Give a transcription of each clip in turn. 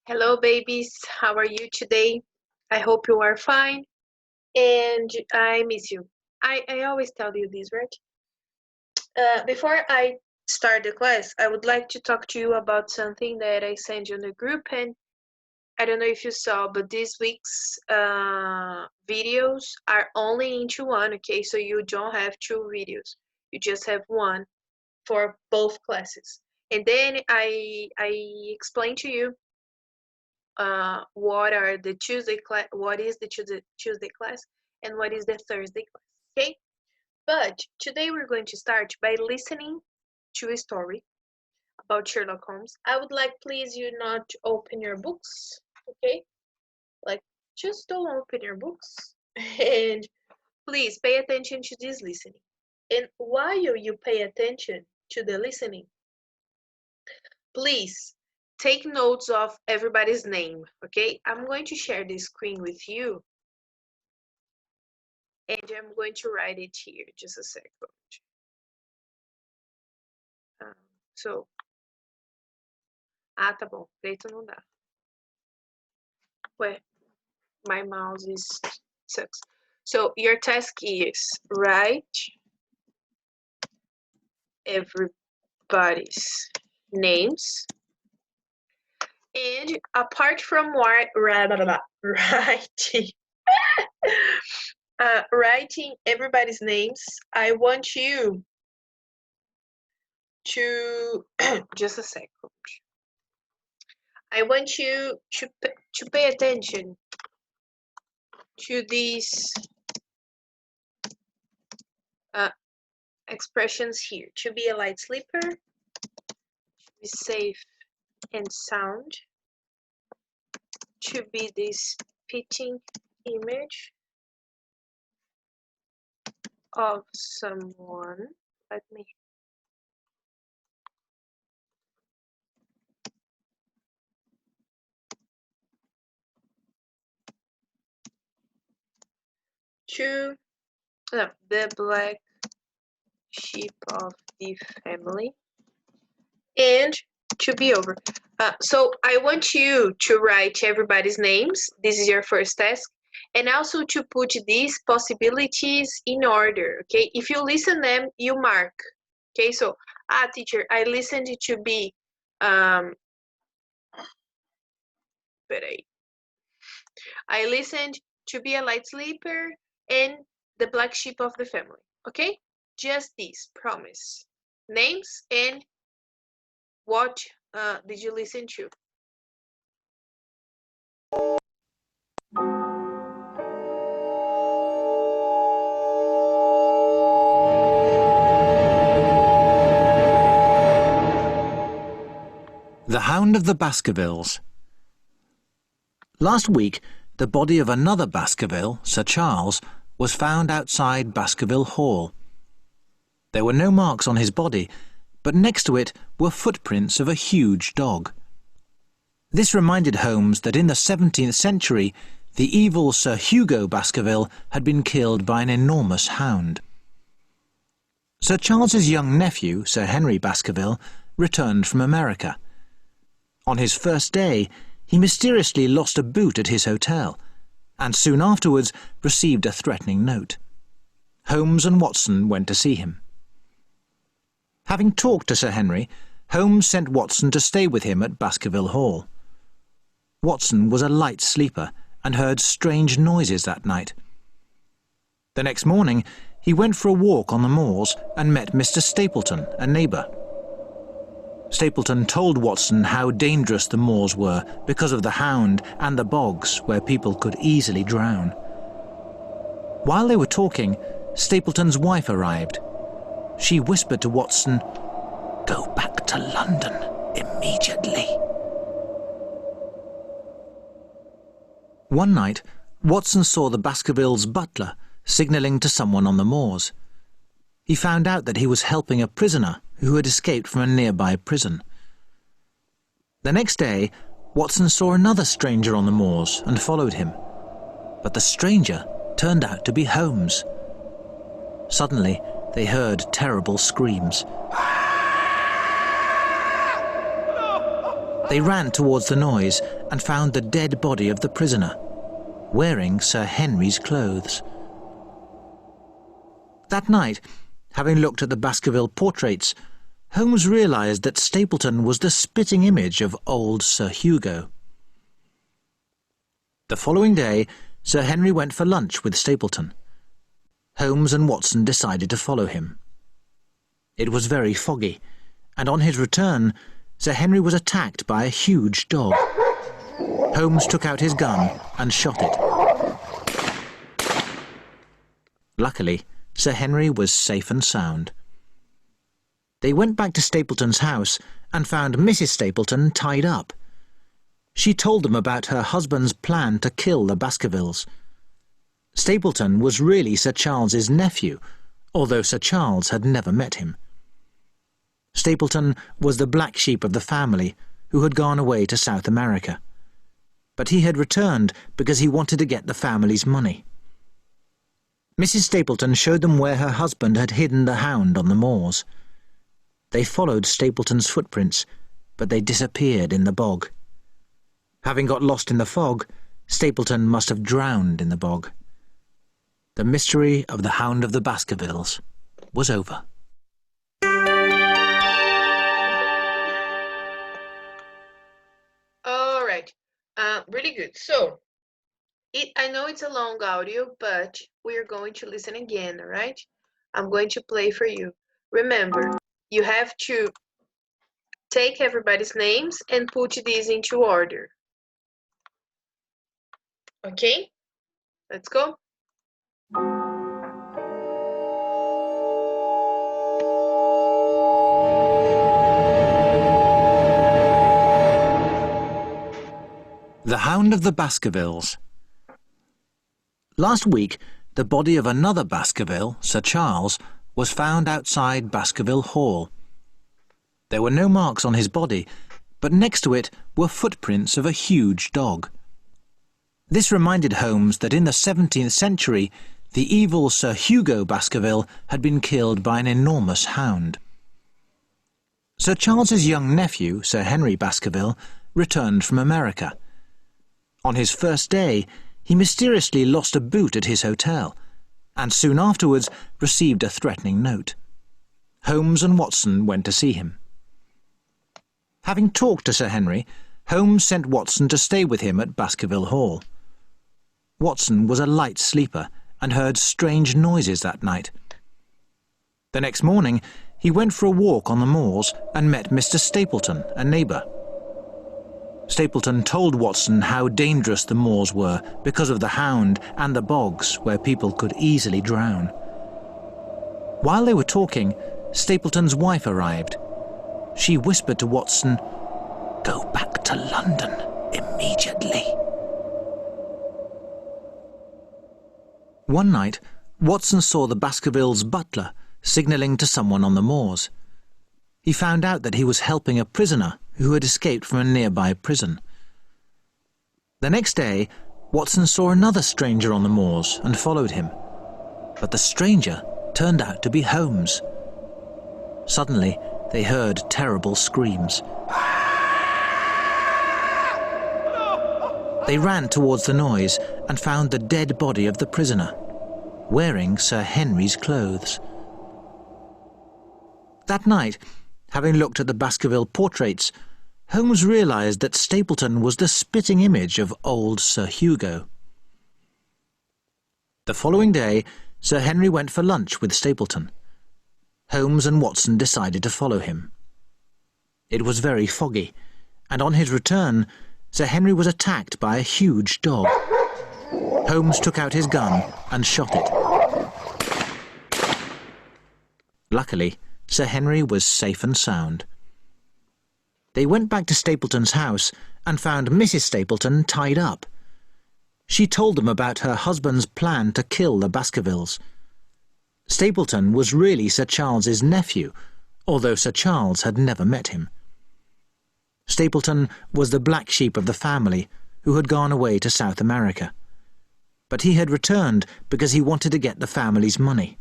Hello, babies. How are you today? I hope you are fine. And I miss you. I always tell you this, right? Before I start the class, I would like to talk to you about something that I sent you in the group. And I don't know if you saw, but this week's videos are only into one, okay? So you don't have two videos. You just have one for both classes. And then I explained to you what are the Tuesday class, what is the Tuesday class, and what is the Thursday class. Okay, but today we're going to start by listening to a story about Sherlock Holmes. I would like, please, you not open your books. Okay, like just don't open your books, and please pay attention to this listening. And while you pay attention to the listening, please take notes of everybody's name, okay? I'm going to share the screen with you, and I'm going to write it here, just a second. So, tá bom, preto não dá. Ué, my mouse sucks. So, your task is write everybody's names, and apart from writing everybody's names, I want you to just a second. I want you to pay attention to these expressions here. To be a light sleeper, to be safe and sound, to be this spitting image of someone. Let me to the black sheep of the family, and to be over. So I want you to write everybody's names. This is your first task. And also to put these possibilities in order, okay? If you listen them, you mark, okay? So, teacher, I listened to be, I listened to be a light sleeper and the black sheep of the family, okay? Just this, promise. Names and what did you listen to? The Hound of the Baskervilles. Last week, the body of another Baskerville, Sir Charles, was found outside Baskerville Hall. There were no marks on his body, but next to it were footprints of a huge dog. This reminded Holmes that in the 17th century, the evil Sir Hugo Baskerville had been killed by an enormous hound. Sir Charles's young nephew, Sir Henry Baskerville, returned from America. On his first day, he mysteriously lost a boot at his hotel, and soon afterwards received a threatening note. Holmes and Watson went to see him. Having talked to Sir Henry, Holmes sent Watson to stay with him at Baskerville Hall. Watson was a light sleeper and heard strange noises that night. The next morning, he went for a walk on the moors and met Mr. Stapleton, a neighbour. Stapleton told Watson how dangerous the moors were because of the hound and the bogs where people could easily drown. While they were talking, Stapleton's wife arrived. She whispered to Watson, "Go back to London immediately." One night, Watson saw the Baskervilles' butler signalling to someone on the moors. He found out that he was helping a prisoner who had escaped from a nearby prison. The next day, Watson saw another stranger on the moors and followed him. But the stranger turned out to be Holmes. Suddenly, they heard terrible screams. They ran towards the noise and found the dead body of the prisoner, wearing Sir Henry's clothes. That night, having looked at the Baskerville portraits, Holmes realised that Stapleton was the spitting image of old Sir Hugo. The following day, Sir Henry went for lunch with Stapleton. Holmes and Watson decided to follow him. It was very foggy, and on his return, Sir Henry was attacked by a huge dog. Holmes took out his gun and shot it. Luckily, Sir Henry was safe and sound. They went back to Stapleton's house and found Mrs. Stapleton tied up. She told them about her husband's plan to kill the Baskervilles. Stapleton was really Sir Charles's nephew, although Sir Charles had never met him. Stapleton was the black sheep of the family who had gone away to South America. But he had returned because he wanted to get the family's money. Mrs. Stapleton showed them where her husband had hidden the hound on the moors. They followed Stapleton's footprints, but they disappeared in the bog. Having got lost in the fog, Stapleton must have drowned in the bog. The mystery of the Hound of the Baskervilles was over. All right, really good. So, I know it's a long audio, but we're going to listen again, all right? I'm going to play for you. Remember, you have to take everybody's names and put these into order. Okay? Let's go. The Hound of the Baskervilles. Last week, the body of another Baskerville, Sir Charles, was found outside Baskerville Hall. There were no marks on his body, but next to it were footprints of a huge dog. This reminded Holmes that in the 17th century, the evil Sir Hugo Baskerville had been killed by an enormous hound. Sir Charles's young nephew, Sir Henry Baskerville, returned from America. On his first day, he mysteriously lost a boot at his hotel, and soon afterwards received a threatening note. Holmes and Watson went to see him. Having talked to Sir Henry, Holmes sent Watson to stay with him at Baskerville Hall. Watson was a light sleeper and heard strange noises that night. The next morning, he went for a walk on the moors and met Mr. Stapleton, a neighbour. Stapleton told Watson how dangerous the moors were because of the hound and the bogs where people could easily drown. While they were talking, Stapleton's wife arrived. She whispered to Watson, "Go back to London immediately." One night, Watson saw the Baskervilles' butler signalling to someone on the moors. He found out that he was helping a prisoner who had escaped from a nearby prison. The next day, Watson saw another stranger on the moors and followed him. But the stranger turned out to be Holmes. Suddenly, they heard terrible screams. They ran towards the noise and found the dead body of the prisoner, wearing Sir Henry's clothes. That night, having looked at the Baskerville portraits, Holmes realised that Stapleton was the spitting image of old Sir Hugo. The following day, Sir Henry went for lunch with Stapleton. Holmes and Watson decided to follow him. It was very foggy, and on his return, Sir Henry was attacked by a huge dog. Holmes took out his gun and shot it. Luckily, Sir Henry was safe and sound. They went back to Stapleton's house and found Mrs. Stapleton tied up. She told them about her husband's plan to kill the Baskervilles. Stapleton was really Sir Charles's nephew, although Sir Charles had never met him. Stapleton was the black sheep of the family who had gone away to South America. But he had returned because he wanted to get the family's money.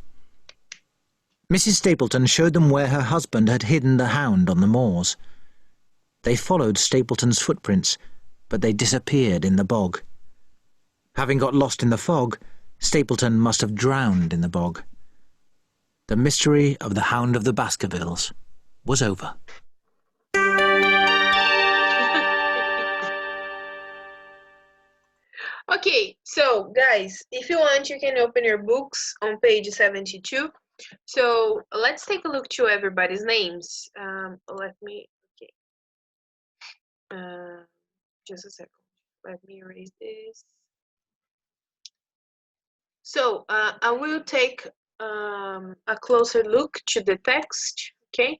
Mrs. Stapleton showed them where her husband had hidden the hound on the moors. They followed Stapleton's footprints, but they disappeared in the bog. Having got lost in the fog, Stapleton must have drowned in the bog. The mystery of the Hound of the Baskervilles was over. Okay, so guys, if you want, you can open your books on page 72. So let's take a look to everybody's names. Let me, okay, just a second. Let me erase this. So I will take a closer look to the text, okay?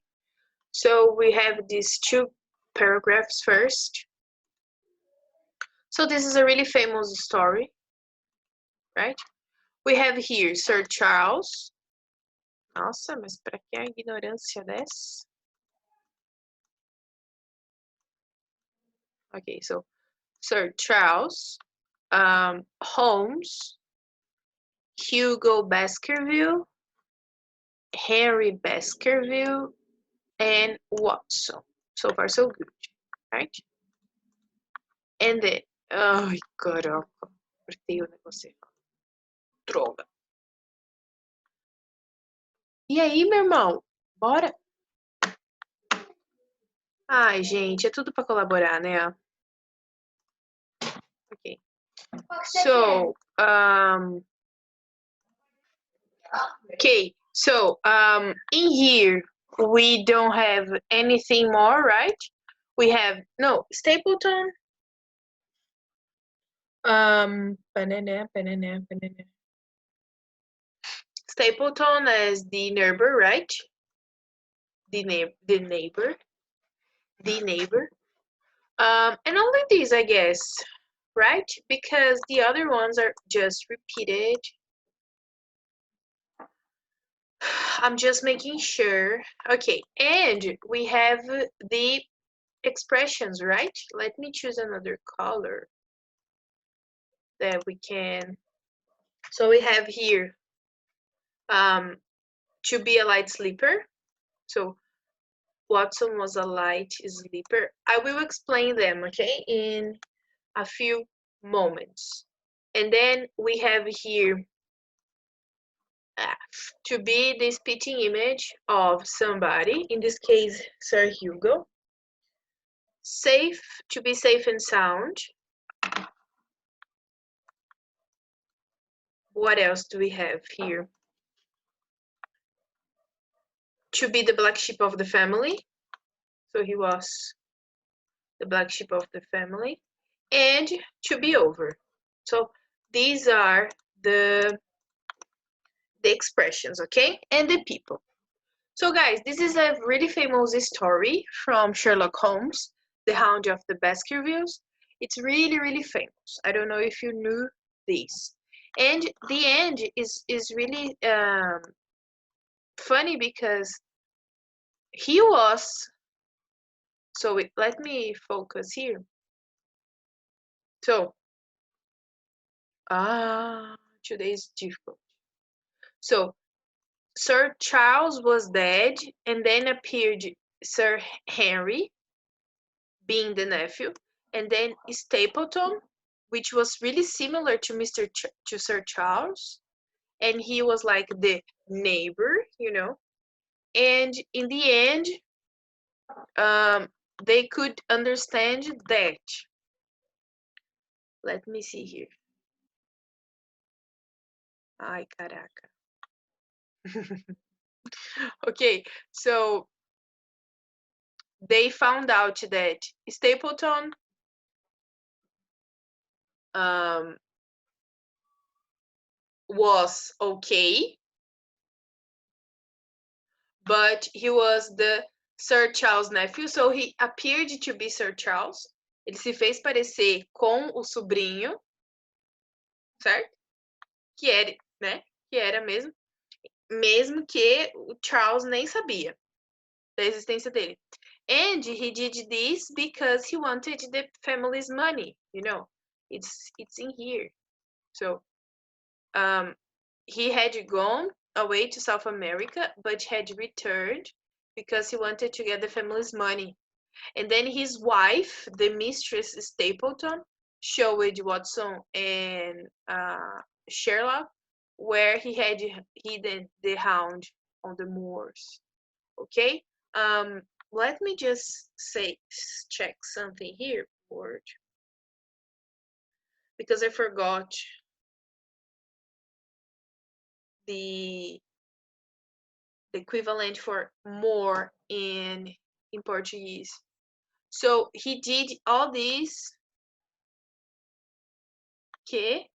So we have these two paragraphs first. So this is a really famous story, right? We have here Sir Charles. Nossa, mas para que a ignorância dessa? Okay, so Sir Charles, Holmes, Hugo Baskerville, Henry Baskerville, and Watson. So far, so good, right? And then, ai, caraca, apertei o negócio. Droga. E aí, meu irmão? Bora? Ai, gente, é tudo para colaborar, né? Okay. So, okay. So, in here, we don't have anything more, right? We have, no, Stapleton. Banana. Stapleton as the neighbor, right? The neighbor. And only these, I guess, right? Because the other ones are just repeated. I'm just making sure. Okay, and we have the expressions, right? Let me choose another color that we can. So we have here to be a light sleeper. So Watson was a light sleeper. I will explain them, okay, in a few moments. And then we have here to be the spitting image of somebody, in this case, Sir Hugo. Safe, to be safe and sound. What else do we have here? To be the black sheep of the family. So he was the black sheep of the family. And to be over. So these are the expressions, okay? And the people. So guys, this is a really famous story from Sherlock Holmes, The Hound of the Baskervilles. It's really, really famous. I don't know if you knew this. And the end is really funny because he was, so let me focus here. So, today is difficult. So, Sir Charles was dead, and then appeared Sir Henry, being the nephew, and then Stapleton, which was really similar to to Sir Charles, and he was like the neighbor, you know. And in the end, they could understand that. Let me see here. Ai, caraca. Okay, so they found out that Stapleton was okay, but he was the Sir Charles' nephew, so he appeared to be Sir Charles. Ele se fez parecer com o sobrinho, certo? Que era, né? Que era mesmo que o Charles nem sabia da existência dele. And he did this because he wanted the family's money, you know. It's in here. So he had gone away to South America, but had returned because he wanted to get the family's money. And then his wife, the mistress Stapleton, showed Watson and Sherlock where he had hidden the hound on the moors. Okay, let me just check something here, word, because I forgot the equivalent for more in Portuguese. So he did all this que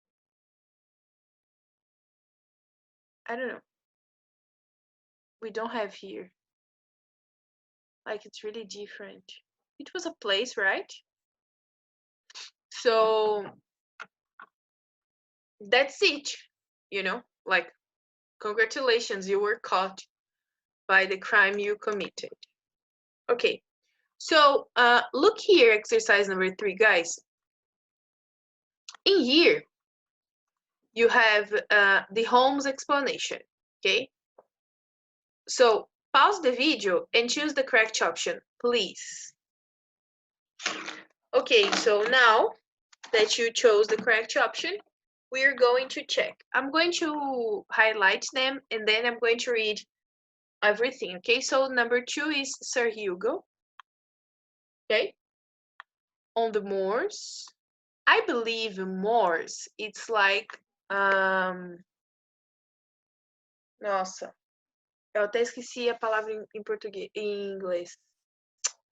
I don't know. We don't have here. Like it's really different. It was a place, right? So that's it. You know, like congratulations, you were caught by the crime you committed. Okay, so look here, exercise number 3, guys. In here, you have the Holmes explanation, okay? So pause the video and choose the correct option, please. Okay, so now that you chose the correct option, we're going to check. I'm going to highlight them and then I'm going to read everything, okay? So number 2 is Sir Hugo, okay? On the moors. I believe moors, it's like, nossa, eu até esqueci a palavra em português, em inglês.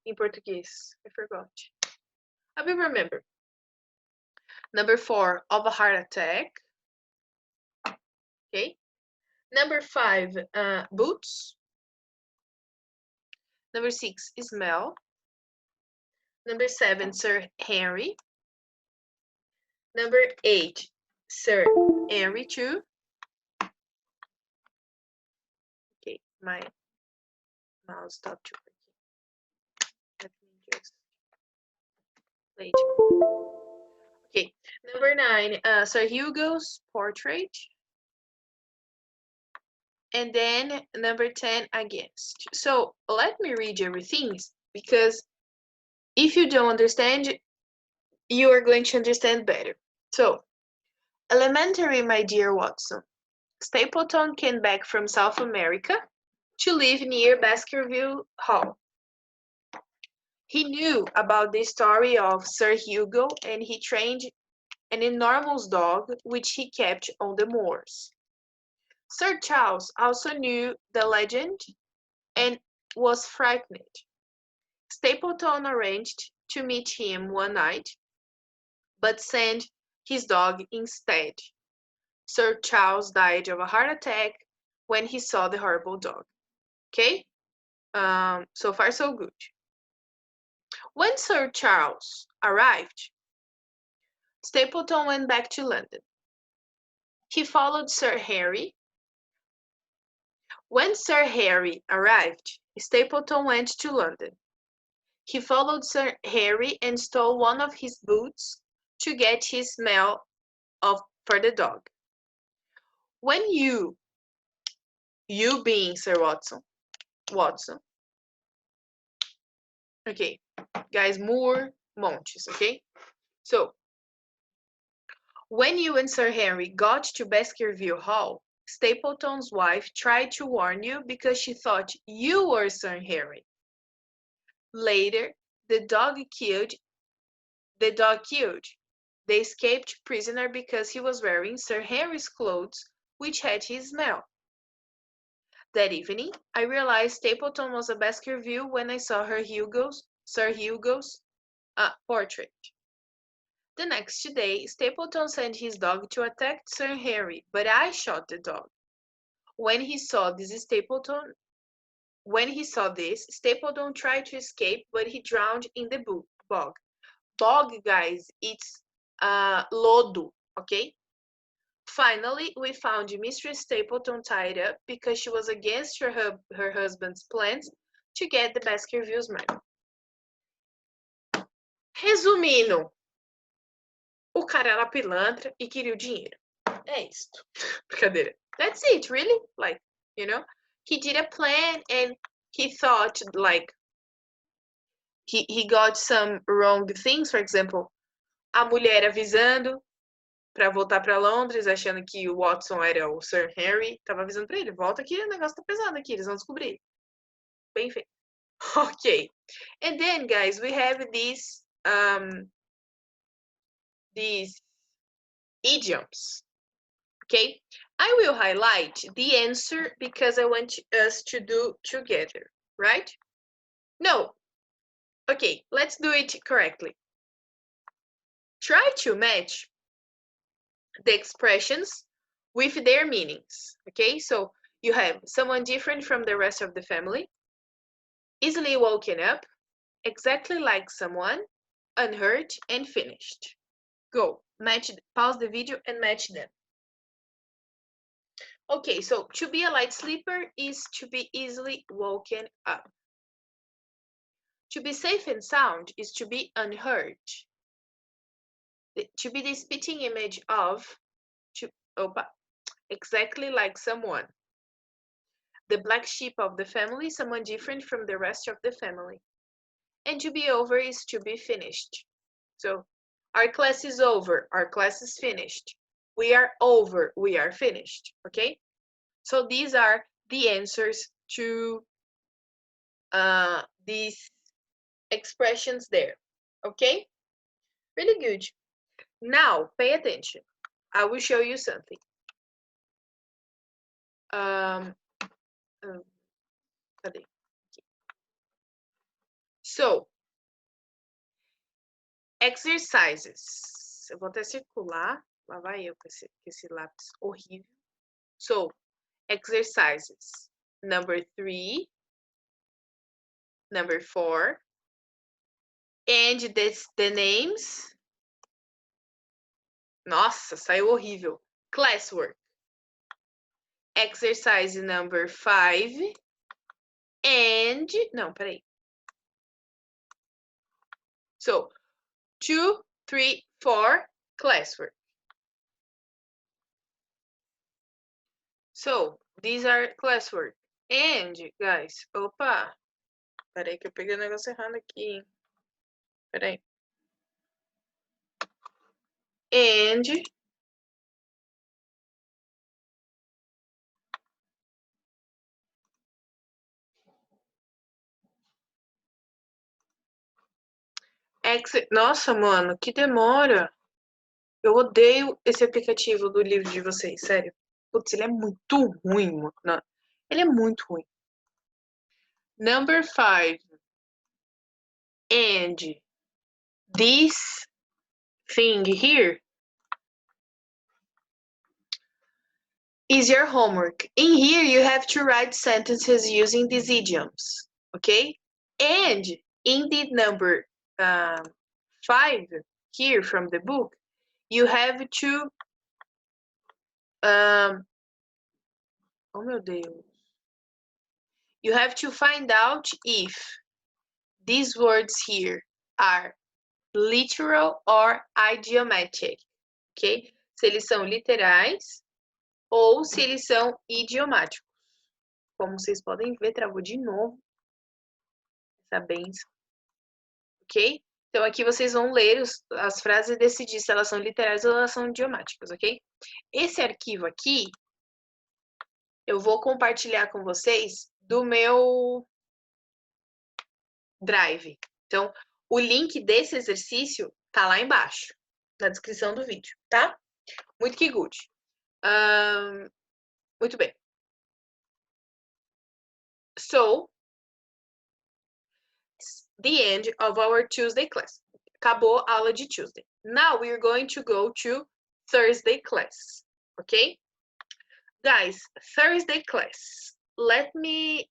In Portuguese, I forgot. I will remember. Number 4, of a heart attack. Okay. Number 5, boots. Number 6, smell. Number 7, Sir Henry. Number 8, Sir Henry too. Okay, my mouse stopped working. Let me just wait. Okay, number 9, Sir Hugo's portrait. And then number 10, against. So let me read everything because if you don't understand, you are going to understand better. So, elementary, my dear Watson. Stapleton came back from South America to live near Baskerville Hall. He knew about the story of Sir Hugo and he trained an enormous dog which he kept on the moors. Sir Charles also knew the legend and was frightened. Stapleton arranged to meet him one night, but sent his dog instead. Sir Charles died of a heart attack when he saw the horrible dog. Okay? So far so good. When Sir Charles arrived, Stapleton went back to London. He followed Sir Harry. When Sir Harry arrived, Stapleton went to London. He followed Sir Harry and stole one of his boots to get his smell for the dog. When you being Sir Watson, okay, guys, more Montes, okay? So, when you and Sir Henry got to Baskerville Hall, Stapleton's wife tried to warn you because she thought you were Sir Henry. Later, the dog killed the escaped prisoner because he was wearing Sir Henry's clothes, which had his smell. That evening, I realized Stapleton was a Baskerville when I saw Sir Hugo's portrait. The next day, Stapleton sent his dog to attack Sir Henry, but I shot the dog. When he saw this, Stapleton tried to escape, but he drowned in the bog. Bog, guys, it's lodo, okay? Finally, we found Mistress Stapleton tied up because she was against her husband's plans to get the Baskerville's money. Resumindo, o cara era pilantra e queria o dinheiro. É isso. Brincadeira. That's it, really? Like, you know, he did a plan and he thought, like, he got some wrong things, for example, a mulher avisando para voltar para Londres, achando que o Watson era o Sir Harry, tava avisando para ele, volta aqui, o negócio tá pesado aqui, eles vão descobrir. Bem feito. Okay. And then, guys, we have these idioms. Okay. I will highlight the answer because I want us to do together, right? No. Okay, let's do it correctly. Try to match the expressions with their meanings. Okay, so you have someone different from the rest of the family, easily woken up, exactly like someone, unhurt, and finished. Go, pause the video and match them. Okay, so to be a light sleeper is to be easily woken up. To be safe and sound is to be unhurt. To be the spitting image of, exactly like someone. The black sheep of the family, someone different from the rest of the family. And to be over is to be finished. So our class is over, our class is finished. We are over, we are finished, okay? So these are the answers to these expressions there, okay? Really good. Now, pay attention. I will show you something. So, exercises. Eu vou até circular. Lá vai eu com esse lápis horrível. So, exercises. Number 3, number 4, and the names. Nossa, saiu horrível. Classwork. Exercise number 5, and... Não, peraí. So, 2, 3, 4, classwork. So, these are classwork. And, guys, opa, peraí que eu peguei o negócio errado aqui. Peraí. And Nossa, mano, que demora. Eu odeio esse aplicativo do livro de vocês, sério. Putz, ele é muito ruim, mano. Não, ele é muito ruim. Number 5. And this thing here is your homework. In here, you have to write sentences using these idioms, okay? And in the number 5 here from the book, you have to oh meu Deus. You have to find out if these words here are literal or idiomatic, ok? Se eles são literais ou se eles são idiomáticos. Como vocês podem ver, travou de novo essa benção, ok? Então, aqui vocês vão ler as frases e decidir se elas são literais ou elas são idiomáticas, ok? Esse arquivo aqui, eu vou compartilhar com vocês do meu Drive. Então, o link desse exercício tá lá embaixo, na descrição do vídeo, tá? Muito que good. Muito bem. So, the end of our Tuesday class. Acabou a aula de Tuesday. Now we are going to go to Thursday class, okay? Guys, Thursday class. Let me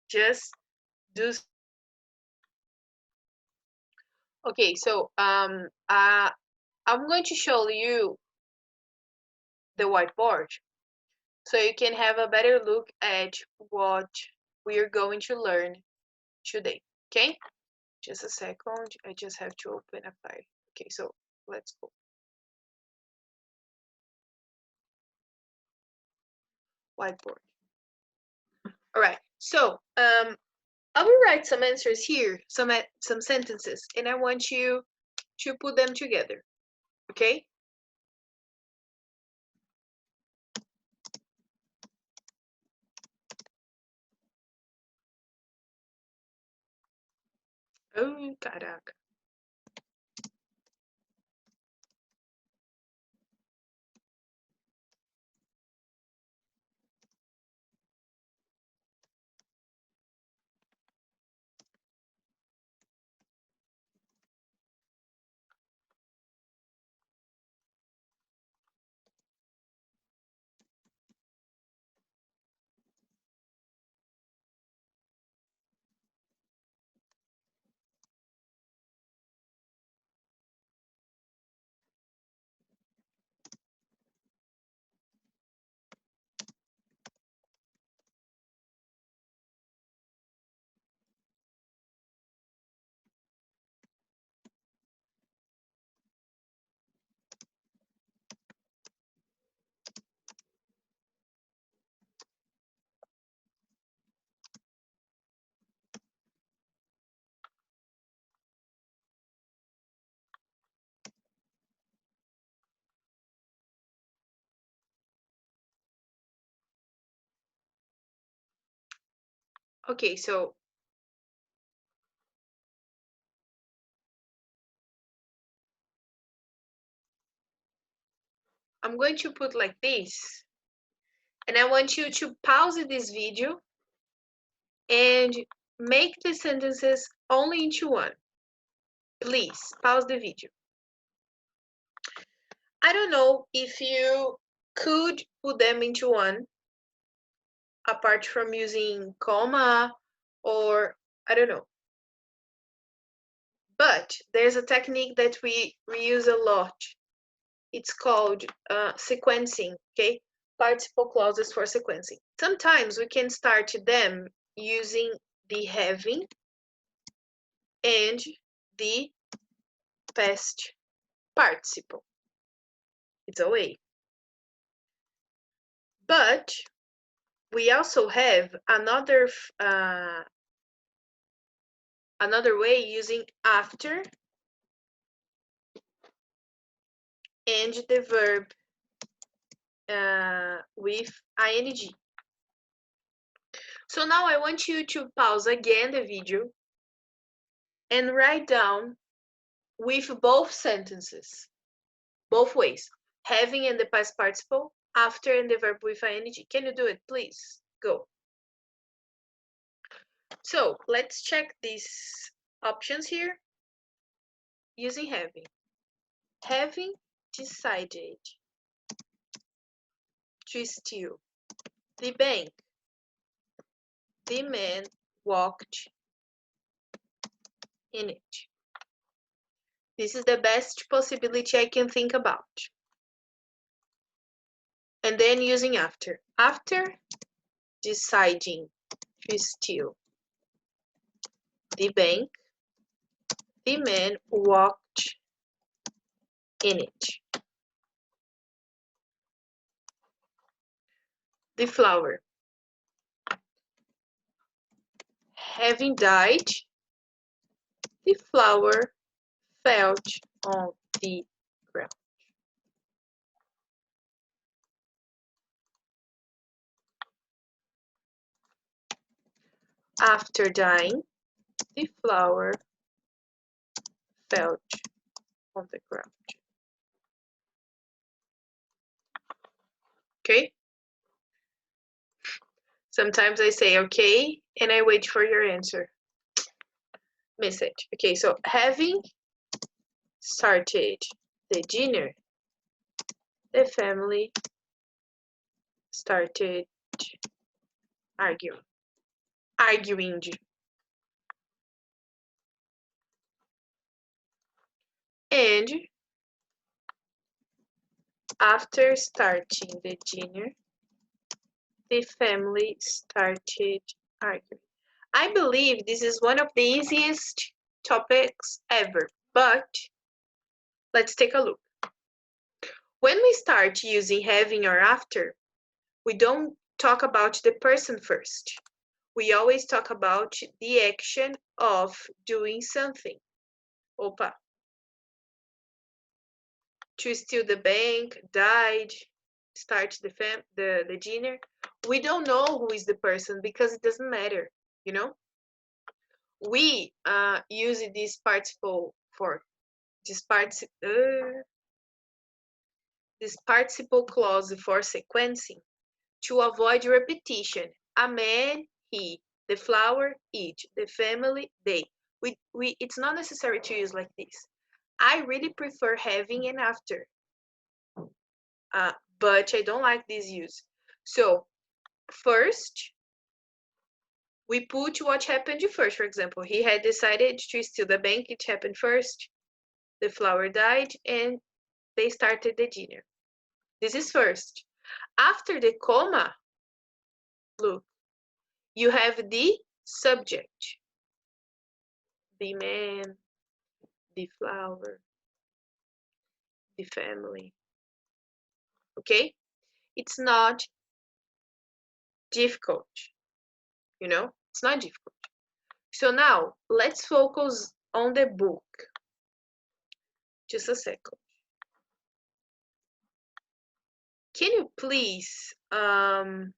just do... Okay, so I'm going to show you the whiteboard so you can have a better look at what we are going to learn today, okay? Just a second, I just have to open a file. Okay, so let's go. Whiteboard. All right, so I will write some answers here, some sentences, and I want you to put them together, okay? Oh, caraca. Okay, so I'm going to put like this, and I want you to pause this video and make the sentences only into one. Please pause the video. I don't know if you could put them into one apart from using comma or I don't know. But there's a technique that we use a lot. It's called sequencing, okay? Participle clauses for sequencing. Sometimes we can start them using the having and the past participle. It's a way. But we also have another way using after and the verb with ing. So now I want you to pause again the video and write down with both sentences, both ways, having and the past participle, after and the verb with ing. Can you do it, please? Go. So let's check these options here using having. Having decided to steal the bank, the man walked in it. This is the best possibility I can think about. And then using after. After deciding to steal the bank, the man walked in it. The flower. Having died, the flower fell on the ground. After dying, the flower fell on the ground. Okay? Sometimes I say okay, and I wait for your answer. Miss it. Okay, so having started the dinner, the family started arguing. And after starting the dinner, the family started arguing. I believe this is one of the easiest topics ever, but let's take a look. When we start using having or after, we don't talk about the person first. we always talk about the action of doing something. Opa. To steal the bank, died, start the dinner. We don't know who is the person because it doesn't matter, you know? We use this participle for this participle clause for sequencing to avoid repetition. A man, he, the flower, it, the family, they. It's not necessary to use like this. I really prefer having an after, but I don't like this use. So first, we put what happened first. For example, he had decided to steal the bank. It happened first. The flower died, and they started the dinner. This is first. After the comma, look, you have the subject, the man, the flower, the family. Okay? It's not difficult, you know? It's not difficult. So now, let's focus on the book. Just a second. Can you please open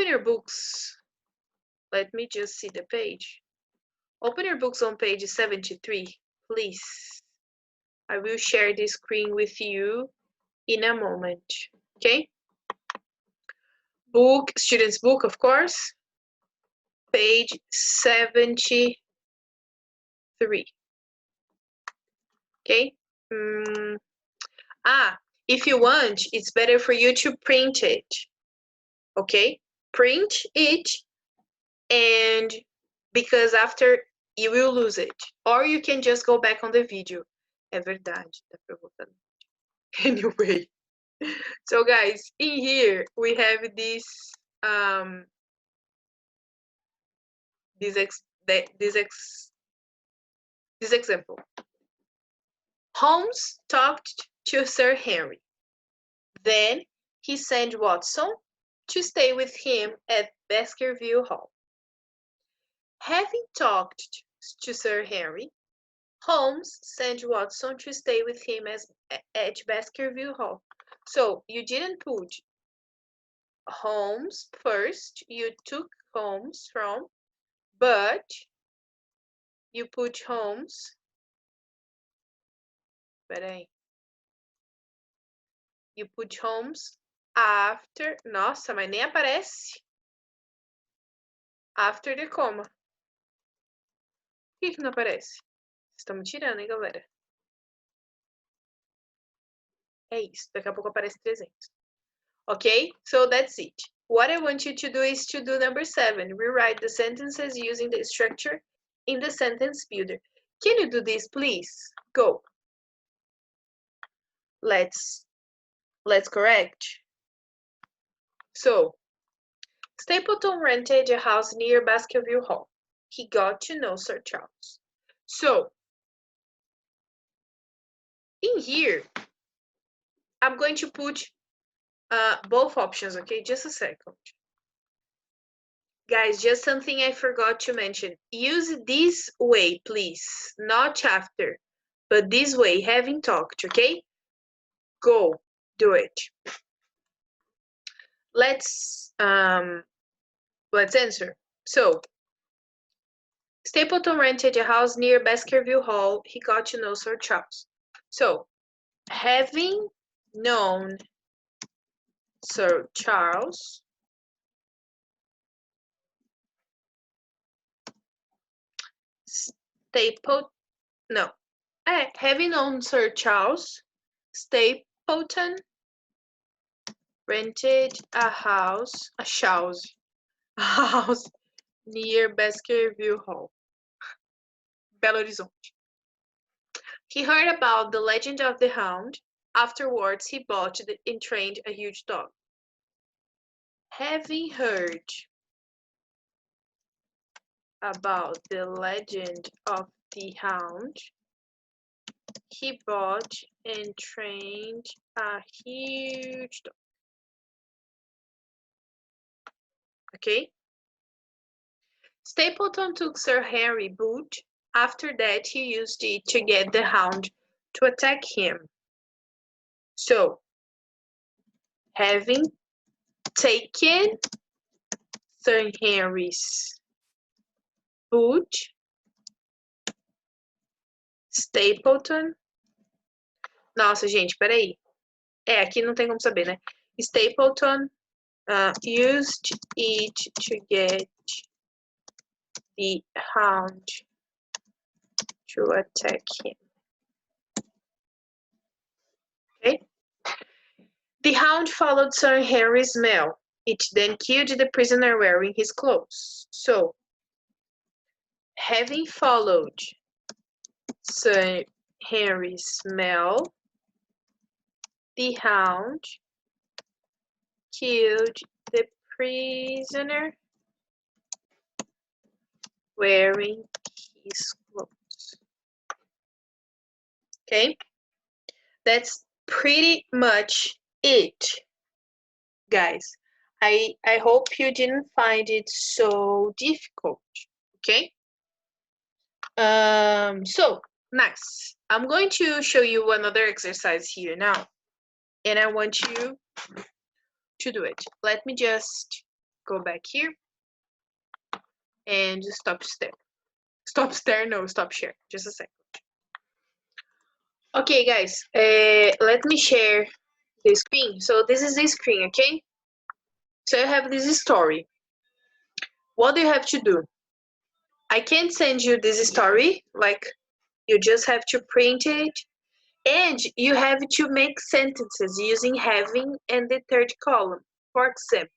your books? Let me just see the page. Open your books on page 73, please. I will share the screen with you in a moment, okay? Book, student's book, of course, page 73, okay? If you want, it's better for you to print it, okay? Print it, and because after you will lose it, or you can just go back on the video. É verdade, tá provocando. Anyway, so guys, in here we have this this example. Holmes talked to Sir Henry. Then he sent Watson to stay with him at Baskerville Hall. Having talked to Sir Henry, Holmes sent Watson to stay with him at Baskerville Hall. So you didn't put Holmes first, you took Holmes from, but you put Holmes. Peraí. You put Holmes after. Nossa, mas nem aparece. After the comma. Por que não aparece? Estão me tirando, hein, galera? É isso. Daqui a pouco aparece 300. Okay? So that's it. What I want you to do is to do number 7. Rewrite the sentences using the structure in the sentence builder. Can you do this, please? Go. Let's correct. So, Stapleton rented a house near Baskerville Hall. He got to know Sir Charles. So, in here, I'm going to put both options, okay? Just a second. Guys, just something I forgot to mention. Use this way, please. Not after, but this way, having talked, okay? Go, do it. Let's answer. So, Stapleton rented a house near Baskerville Hall. He got to know Sir Charles. So, having known Sir Charles, having known Sir Charles, Stapleton rented a house near Baskerville Hall, Belo Horizonte. He heard about the legend of the hound. Afterwards, he bought and trained a huge dog. Having heard about the legend of the hound, he bought and trained a huge dog. okay? Stapleton took Sir Henry boot. After that, he used it to get the hound to attack him. So, having taken Sir Henry's boot, Stapleton. Nossa, gente, peraí. Aqui não tem como saber, né? Stapleton used it to get the hound to attack him. Okay? The hound followed Sir Henry's mare. It then killed the prisoner wearing his clothes. So, having followed Sir Henry's mare, the hound killed the prisoner wearing his clothes. Okay? That's pretty much it, guys. I hope you didn't find it so difficult, okay? So nice. I'm going to show you another exercise here now, and I want you to do it. Let me just go back here and just stop share. Stop share. Just a second. Okay, guys, let me share the screen. So this is the screen, okay? So I have this story. What do you have to do? I can't send you this story, like you just have to print it, and you have to make sentences using having and the third column. For example,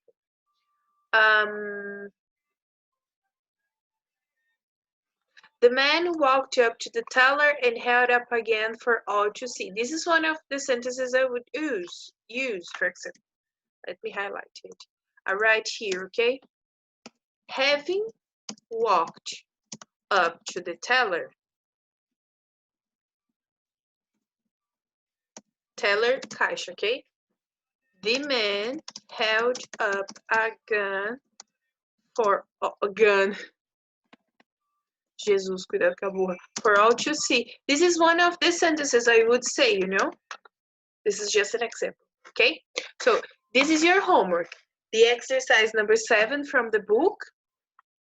the man walked up to the teller and held up again for all to see. This is one of the sentences I would use, for example. Let me highlight it. I write here, okay? Having walked up to the teller. Teller, caixa, okay? The man held up a gun for a gun. Jesus, cuidado com a burra. For all to see. This is one of the sentences I would say, you know? This is just an example, okay? So this is your homework. The exercise number 7 from the book,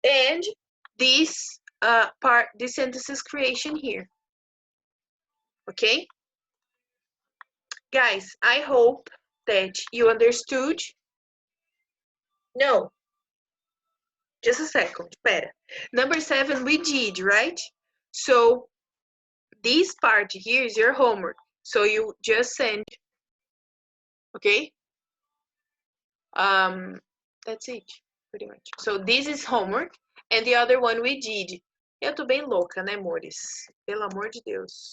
and this part, the sentences creation here. Okay? Guys, I hope that you understood. No. Just a second, espera. Number 7 we did, right? So this part here is your homework. So you just send, okay? That's it, pretty much. So this is homework, and the other one we did. Eu tô bem louca, né, amores? Pelo amor de Deus.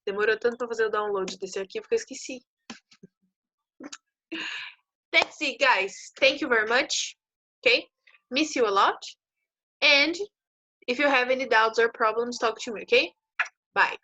Demorou tanto para fazer o download desse arquivo que eu esqueci. That's it, guys. Thank you very much. Okay? Miss you a lot. And if you have any doubts or problems, talk to me, okay? Bye.